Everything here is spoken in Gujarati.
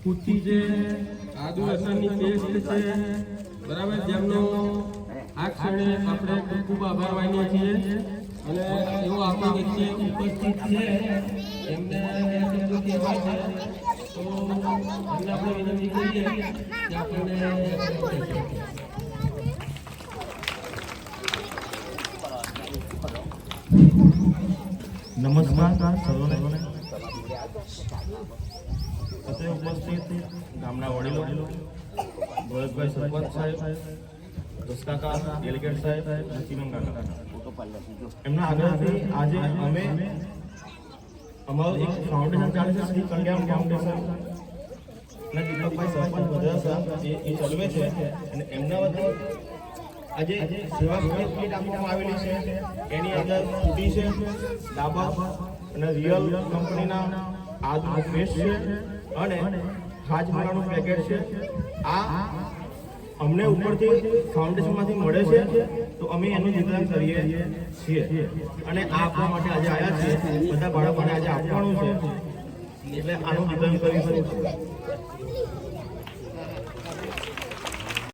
કુટી છે, આદુ લસણની પેસ્ટ છે, બરાબર, જેમનો આ ક્ષણે આપણે ખૂબ આભાર માનીએ છીએ અને એવો આપણી વચ્ચે ઉપસ્થિત છે એમને શબ્દો કહેવા છે તો એમને આપણે વિનંતી કરીએ કે આપણને નમસ્કાર સર્વને અત્રે ઉપસ્થિત ગામના વડીલો ભરતભાઈ સરપંચ સાહેબ, દસકાકા ડેલિગેટ સાહેબ, ચીમન કાકા, એમના આગ્રહથી આજે અમે અમારું એક ફાઉન્ડેશન ચાલે છે શ્રી કલ્યાણ ફાઉન્ડેશન ના દીપકભાઈ સરપંચ વડોદરા સાહેબ એ ચલાવે છે અને એમના વતી આજે સેવા કીટ આપવામાં આવેલી છે. એની અંદર કુટી છે, ડાબર અને રિયલ કંપનીના આદુ પેસ્ટ છે અને હાજમોલાનું પેકેટ છે. આ અમને ઉપરથી ફાઉન્ડેશનમાંથી મળે છે તો અમે એનું વિતરણ કરીએ છીએ અને આ આપવા માટે આજે આવ્યા છીએ. બધા બાળકોને આજે આપવાનું છે એટલે આનું વિતરણ કરીશું.